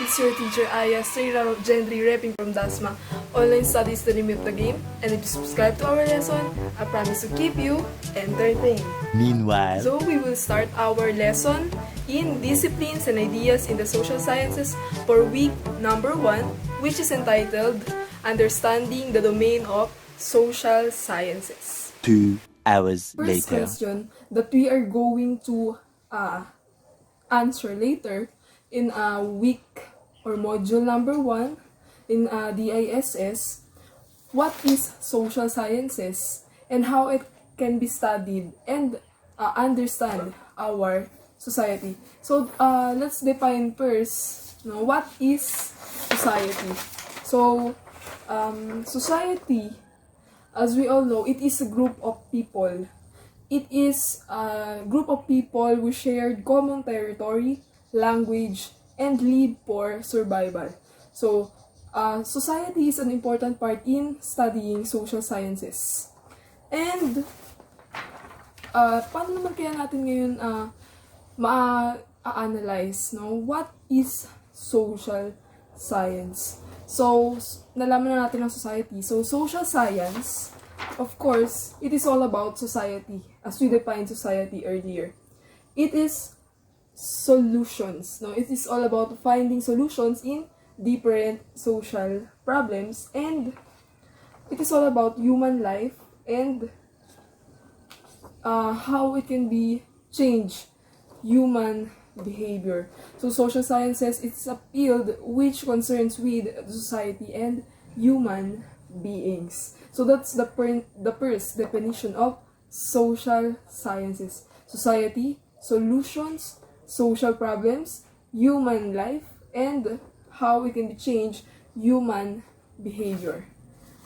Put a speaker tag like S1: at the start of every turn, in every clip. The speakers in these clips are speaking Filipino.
S1: It's your teacher Ayah, straight out of Gen 3 repping from DISS. Online studies the name of the game, and if you subscribe to our lesson, I promise to keep you entertained.
S2: Meanwhile,
S1: so we will start our lesson in Disciplines and Ideas in the Social Sciences for week number 1, which is entitled Understanding the Domain of Social Sciences.
S2: 2 hours
S1: First
S2: later.
S1: question that we are going to answer later in week or module number 1 in DISS, what is social sciences and how it can be studied and understand our society. So let's define first, what is society. So society, as we all know, it is a group of people. It is a group of people who shared common territory, language, and live for survival. So, society is an important part in studying social sciences. And, paano naman kaya natin ngayon ma-analyze, what is social science? So, nalaman na natin ang society. So, social science, of course, it is all about society, as we defined society earlier. It is solutions. It is all about finding solutions in different social problems, and it is all about human life and how it can be change human behavior. So social sciences, it's a field which concerns with society and human beings. So that's the first definition of social sciences: society, solutions, social problems, human life, and how it can change human behavior.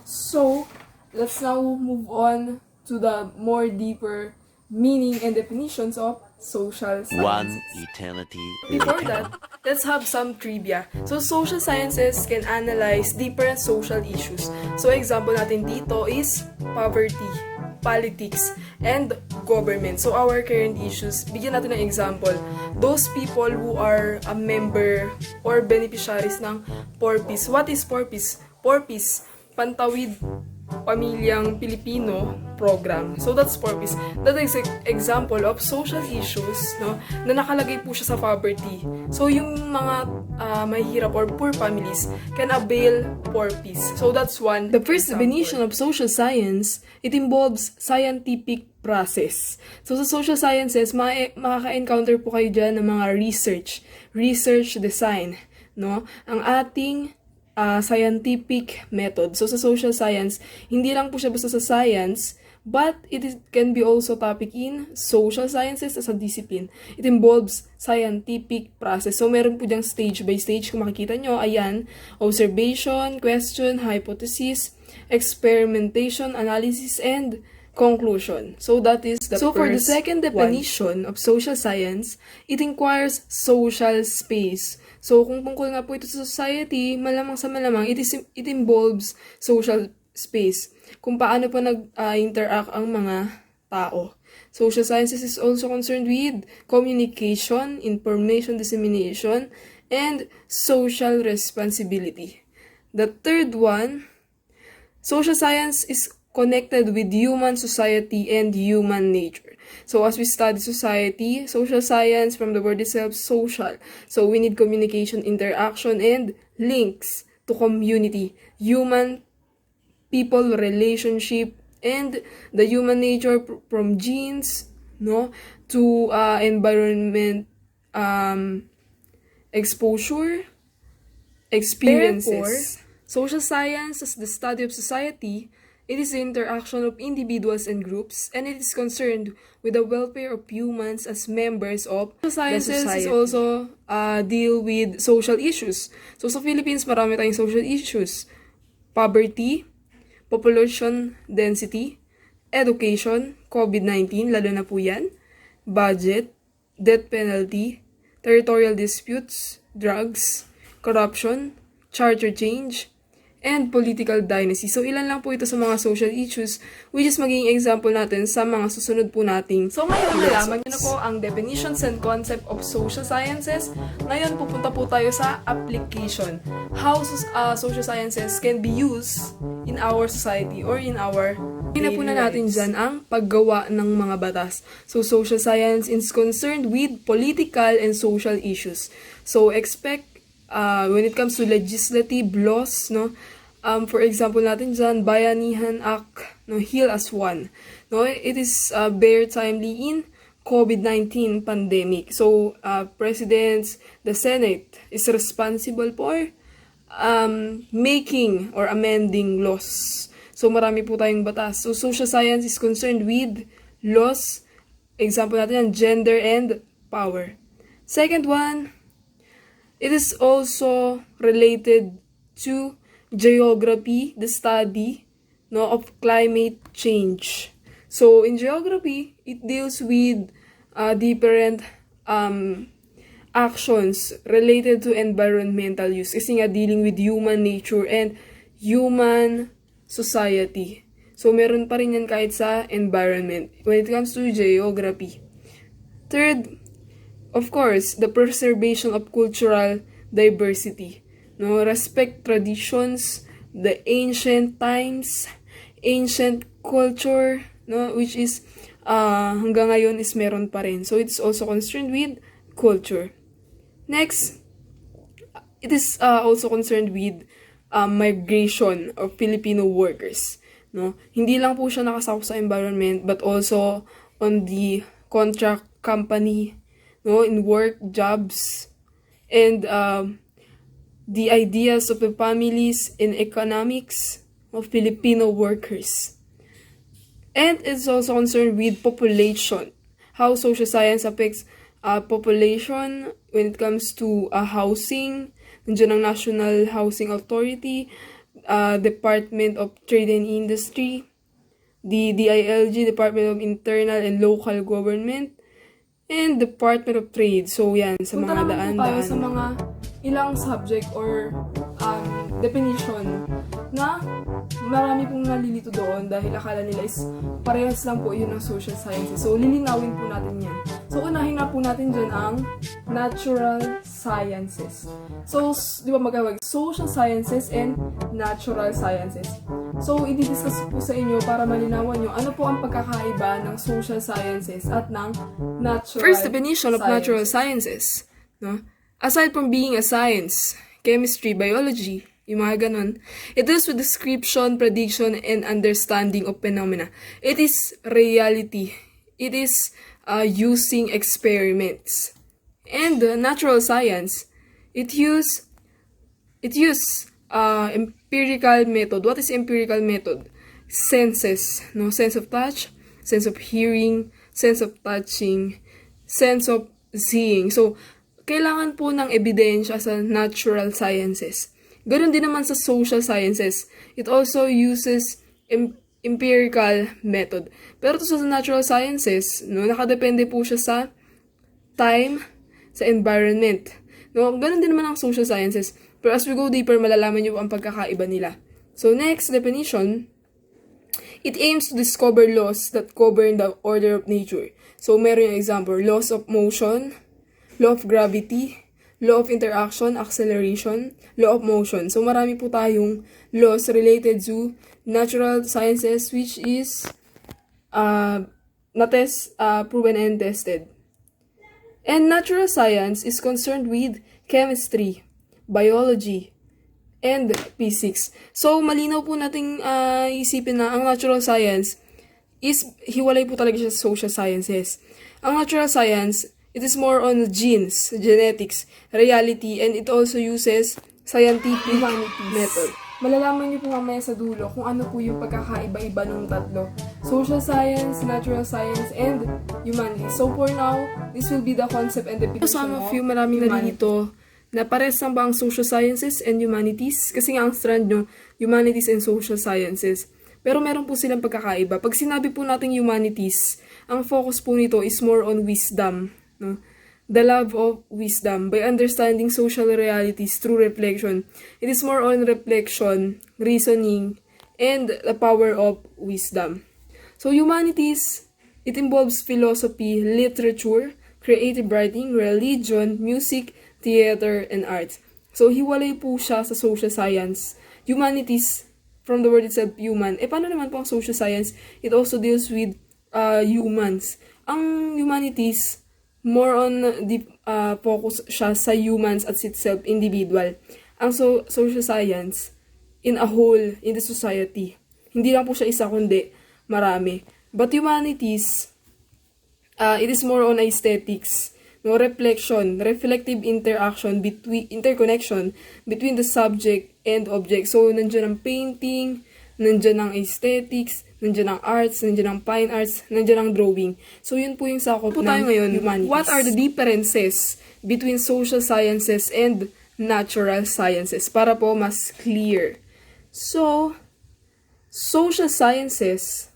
S1: So, let's now move on to the more deeper meaning and definitions of social sciences.
S2: One eternity
S1: Before
S2: later.
S1: that, let's have some trivia. So, social sciences can analyze different social issues. So, example natin dito is poverty, politics, and government. So, our current issues, bigyan natin ng example. Those people who are a member or beneficiaries ng PORPIS. What is PORPIS? PORPIS, Pantawid Pamilyang Pilipino program. So, that's PORPIS. That is an example of social issues, na nakalagay po siya sa poverty. So, yung mga mahihirap or poor families can avail PORPIS. So, that's one. The first definition of social science, it involves scientific process. So, sa social sciences, makaka-encounter po kayo dyan ng mga research design, ang ating scientific method. So, sa social science, hindi lang po siya basta sa science, but can be also topic in social sciences as a discipline. It involves scientific process. So, meron po diyang stage by stage. Kung makikita nyo, ayan, observation, question, hypothesis, experimentation, analysis, and conclusion. So, that is the first for the second definition of social science, it inquires social space. So, kung tungkol nga po ito sa society, malamang sa malamang, it involves social space. Kung paano po nag-interact ang mga tao. Social sciences is also concerned with communication, information dissemination, and social responsibility. The third one, social science is connected with human society and human nature. So as we study society, social science, from the word itself, social. So we need communication, interaction, and links to community, human people relationship, and the human nature from genes, to environment, exposure, experiences. Therefore, social science as the study of society, it is the interaction of individuals and groups, and it is concerned with the welfare of humans as members of the sciences. Is also deal with social issues. So sa Philippines, marami tayong social issues. Poverty, population density, education, COVID-19, lalo na po yan, budget, death penalty, territorial disputes, drugs, corruption, charter change, and political dynasty. So, ilan lang po ito sa mga social issues which is magiging example natin sa mga susunod po nating. So, ngayon nalaman nyo na po ang definitions and concept of social sciences. Ngayon, pupunta po tayo sa application. How social sciences can be used in our society or in our daily lives. Natin dyan ang paggawa ng mga batas. So, social science is concerned with political and social issues. So, expect when it comes to legislative laws, no? For example natin dyan, Bayanihan Act, no, Heal as One. No, it is very timely in COVID-19 pandemic. So, presidents, the Senate is responsible for making or amending laws. So, marami po tayong batas. So, social science is concerned with laws. Example natin yan, gender and power. Second one, it is also related to geography, the study, no, of climate change. So, in geography, it deals with different actions related to environmental use. Kasi nga, dealing with human nature and human society. So, meron pa rin yan kahit sa environment when it comes to geography. Third, of course, the preservation of cultural diversity. No, respect traditions, the ancient times, ancient culture, no, which is hanggang ngayon is meron pa rin. So it's also concerned with culture. Next, it is also concerned with migration of Filipino workers. No, hindi lang po siya nakasakop sa environment but also on the contract company, no, in work, jobs, and the ideas of the families and economics of Filipino workers. And it's also concerned with population, how social science affects population when it comes to housing. Nandiyan ang National Housing Authority, Department of Trade and Industry, the DILG, Department of Internal and Local Government, and Department of Trade. So, yan, sa mga daan-daan. Sa mga ilang subject or definition na marami pong nalilito doon dahil akala nila is parehas lang po yun ng social sciences. So, lilinawin po natin yan. So, unahin na po natin dyan ang natural sciences. So, di ba magkawag? Social sciences and natural sciences. So, i-discuss po sa inyo para malinawan nyo ano po ang pagkakaiba ng social sciences at ng natural sciences. First definition of natural sciences, no? Aside from being a science, chemistry, biology, yung mga ganun, it deals with description, prediction, and understanding of phenomena. It is reality. It is using experiments. And natural science, it use empirical method. What is empirical method? Senses, no? Sense of touch, sense of hearing, sense of touching, sense of seeing. So, kailangan po ng ebidensya sa natural sciences. Ganon din naman sa social sciences. It also uses empirical method. Pero to sa natural sciences, no, nakadepende po siya sa time, sa environment. No, ganon din naman ang social sciences. Pero as we go deeper, malalaman niyo ang pagkakaiba nila. So next definition, it aims to discover laws that govern the order of nature. So meron yung example, laws of motion, law of gravity, law of interaction, acceleration, law of motion. So, marami po tayong laws related to natural sciences which is proven and tested. And natural science is concerned with chemistry, biology, and physics. So, malinaw po nating isipin na ang natural science is hiwalay po talaga siya sa social sciences. Ang natural science, it is more on genes, genetics, reality, and it also uses scientific method. Malalaman niyo po mamaya sa dulo kung ano po yung pagkakaiba-iba ng tatlo. Social science, natural science, and humanities. So for now, this will be the concept and definition of some of you, maraming nalilito na pares lang ba ang social sciences and humanities? Kasi nga ang strand nyo, humanities and social sciences. Pero meron po silang pagkakaiba. Pag sinabi po nating humanities, ang focus po nito is more on wisdom. No? The love of wisdom by understanding social realities through reflection. It is more on reflection, reasoning, and the power of wisdom. So humanities, it involves philosophy, literature, creative writing, religion, music, theater, and art. So hiwalay po siya sa social science. Humanities, from the word itself, human. Paano naman po ang social science? It also deals with humans. Ang humanities, more on the focus siya sa humans as itself, individual. Ang social science, in a whole, in the society. Hindi lang po siya isa, kundi marami. But humanities, it is more on aesthetics, no, reflection, reflective interconnection between the subject and object. So, nandiyan ang painting, nandiyan ang aesthetics, nandiyan ang arts, nandiyan ang fine arts, nandiyan ang drawing. So, yun po yung sakop ng tayo ngayon, humanities. What are the differences between social sciences and natural sciences? Para po mas clear. So, social sciences,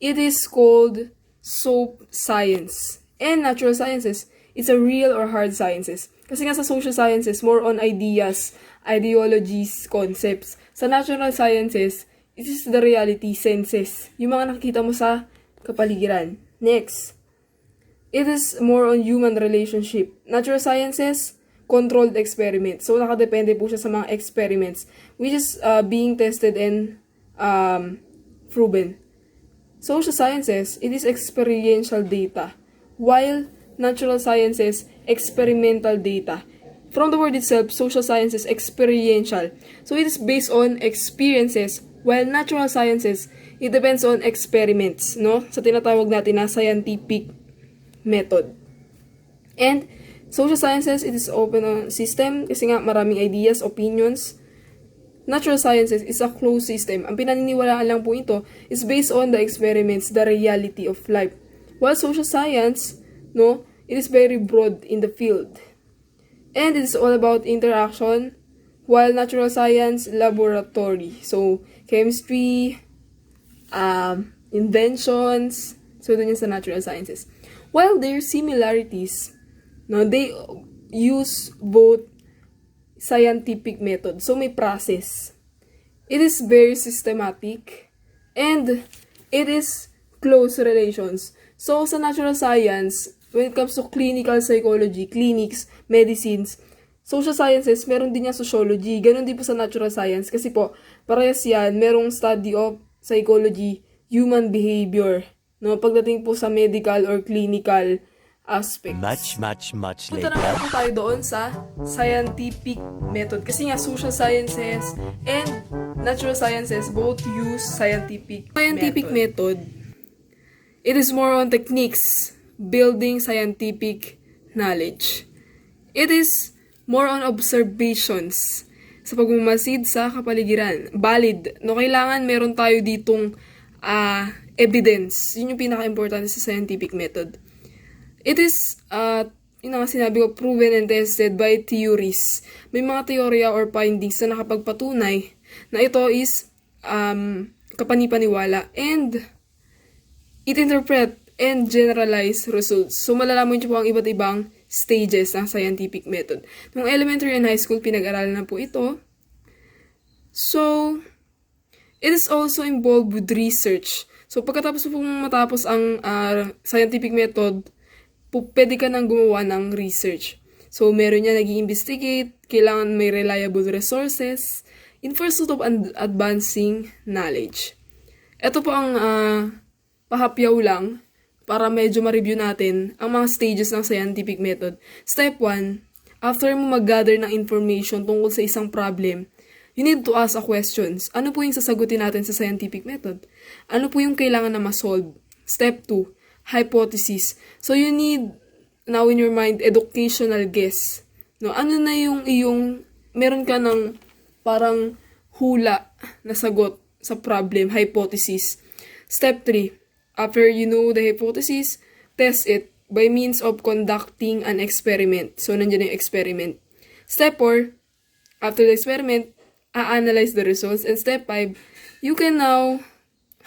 S1: it is called soap science. And natural sciences, it's a real or hard sciences. Kasi nga sa social sciences, more on ideas, ideologies, concepts. Sa natural sciences, it is the reality, senses. Yung mga nakikita mo sa kapaligiran. Next, it is more on human relationship. Natural sciences, controlled experiment. So, nakadepende po siya sa mga experiments, which is being tested and proven. Social sciences, it is experiential data. While natural sciences, experimental data. From the word itself, social sciences, experiential. So, it is based on experiences, while natural sciences, it depends on experiments, no? Sa tinatawag natin na scientific method. And, social sciences, it is open system, kasi nga maraming ideas, opinions. Natural sciences is a closed system. Ang pinaniniwalaan lang po ito is based on the experiments, the reality of life. While social science, no, it is very broad in the field. And it is all about interaction, while natural science, laboratory. So, chemistry, inventions, so dun yun sa natural sciences. While there are similarities, no, they use both scientific method. So, may process. It is very systematic, and it is close relations. So, sa natural science, when it comes to clinical psychology, clinics, medicines, social sciences, meron din yung sociology. Ganon din po sa natural science. Kasi po, parehas yan, merong study of psychology, human behavior. No? Pagdating po sa medical or clinical aspects.
S2: Much
S1: Punta
S2: later.
S1: naman po tayo doon sa scientific method. Kasi nga, social sciences and natural sciences both use scientific method. It is more on techniques, building scientific knowledge. It is more on observations sa pagmamasid sa kapaligiran. Valid. No, kailangan meron tayo ditong evidence. Yun yung pinaka-importante sa scientific method. It is, yun nga sinabi ko, proven and tested by theories. May mga teorya or findings na nakapagpatunay na ito is kapanipaniwala, and it interpret and generalize results. So, malalaman niyo po ang iba't ibang stages ng scientific method. Nung elementary and high school, pinag-aralan na po ito. So, it is also involved with research. So, pagkatapos po matapos ang scientific method, pwede ka nang gumawa ng research. So, meron niya nag-i-investigate, kailangan may reliable resources, in pursuit of advancing knowledge. Ito po ang pahapyaw lang para medyo ma-review natin ang mga stages ng scientific method. Step 1, after mo mag-gather ng information tungkol sa isang problem, you need to ask a questions. Ano po yung sasagutin natin sa scientific method? Ano po yung kailangan na ma-solve? Step 2, hypothesis. So you need, now in your mind, educational guess. No, ano na yung meron ka ng parang hula na sagot sa problem, hypothesis. Step 3, after you know the hypothesis, test it by means of conducting an experiment. So, nandiyan yung experiment. Step 4, after the experiment, a-analyze the results. And step 5, you can now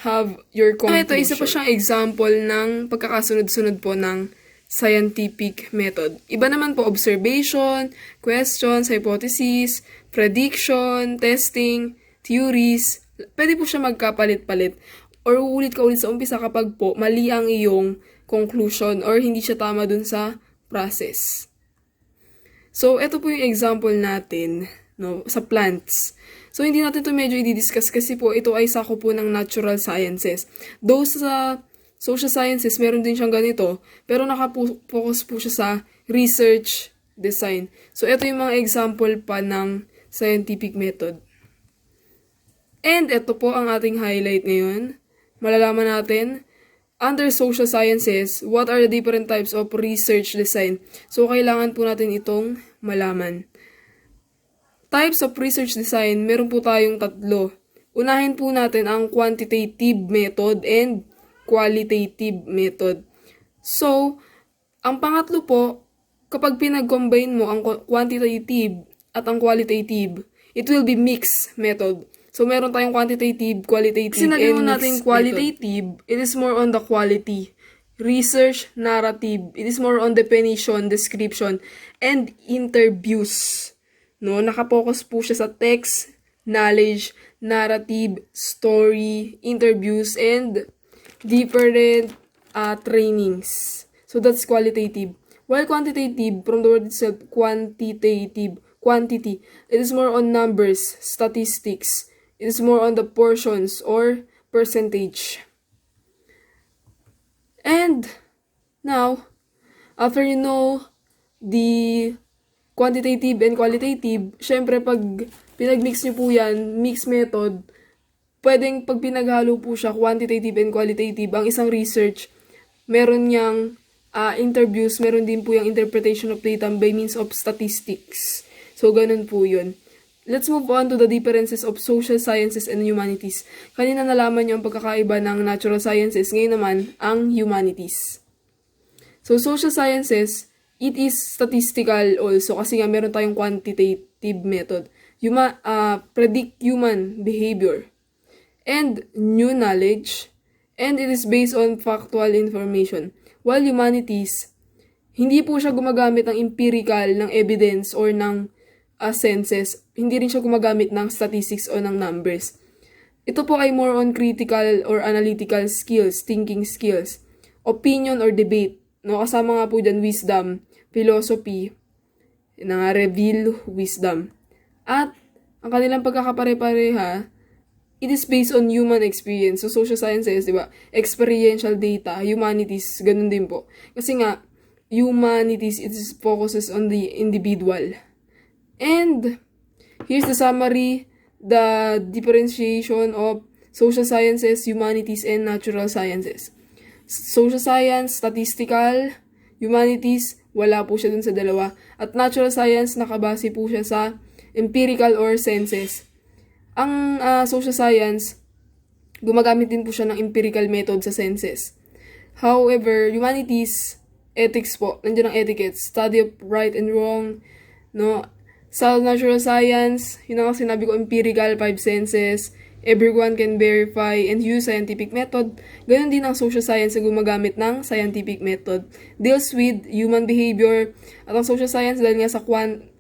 S1: have your conclusion. Ito, isa pa siyang example ng pagkakasunod-sunod po ng scientific method. Iba naman po observation, questions, hypothesis, prediction, testing, theories. Pwede po siya magkapalit-palit or uulit ka ulit sa umpisa kapag po mali ang iyong conclusion or hindi siya tama dun sa process. So, ito po yung example natin, no, sa plants. So, hindi natin ito medyo i-discuss kasi po ito ay sako po ng natural sciences. Though sa social sciences, meron din siyang ganito, pero nakapokus po siya sa research design. So, ito yung mga example pa ng scientific method. And ito po ang ating highlight ngayon. Malalaman natin, under social sciences, what are the different types of research design? So, kailangan po natin itong malaman. Types of research design, meron po tayong 3. Unahin po natin ang quantitative method and qualitative method. So, ang pangatlo po, kapag pinag-combine mo ang quantitative at ang qualitative, it will be mixed method. So, meron tayong quantitative, qualitative, and natin qualitative, it is more on the quality. Research, narrative, it is more on definition, description, and interviews. No, nakapokus po siya sa text, knowledge, narrative, story, interviews, and different trainings. So, that's qualitative. While quantitative, from the word itself, quantitative, quantity, it is more on numbers, statistics. It is more on the portions or percentage. And now, after you know the quantitative and qualitative, syempre pag pinag-mix nyo po yan, mix method, pwedeng pag pinaghalo po siya, quantitative and qualitative, ang isang research, meron niyang interviews, meron din po yung interpretation of data by means of statistics. So, ganun po yun. Let's move on to the differences of social sciences and humanities. Kanina nalaman niyo ang pagkakaiba ng natural sciences, ngayon naman ang humanities. So, social sciences, it is statistical also kasi nga meron tayong quantitative method. Predict human behavior and new knowledge, and it is based on factual information. While humanities, hindi po siya gumagamit ng empirical, ng evidence, or ng senses. Hindi rin siya gumagamit ng statistics o ng numbers. Ito po ay more on critical or analytical skills, thinking skills, opinion or debate. No? Kasama nga po dyan wisdom, philosophy, na reveal wisdom. At ang kanilang pagkakapare-pareha, it is based on human experience. So, social sciences, di ba? Experiential data. Humanities, ganun din po. Kasi nga, humanities, it focuses on the individual. And, here's the summary, the differentiation of social sciences, humanities, and natural sciences. Social science, statistical, humanities, wala po siya dun sa dalawa. At natural science, nakabase po siya sa empirical or senses. Ang social science, gumagamit din po siya ng empirical method sa senses. However, humanities, ethics po, nandiyan ang etiquette, study of right and wrong, no? Sa natural science, yun ang sinabi ko, empirical, 5 senses, everyone can verify and use scientific method. Ganon din ang social science na gumagamit ng scientific method. Deals with human behavior. At ang social science, dahil nga sa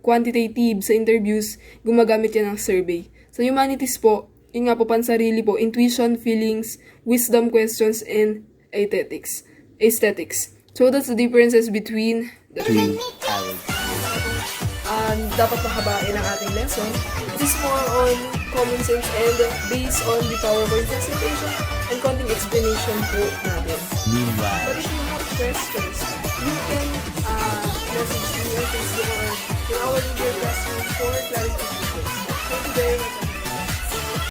S1: quantitative, sa interviews, gumagamit yan ng survey. Sa humanities po, yun nga po pansarili po, intuition, feelings, wisdom questions, and aesthetics. So that's the differences between the
S2: 3 hours.
S1: Dapat mahabain ang ating lesson. It is more on common sense and based on the PowerPoint presentation and konting explanation po natin.
S2: Meanwhile,
S1: But if you have questions, you can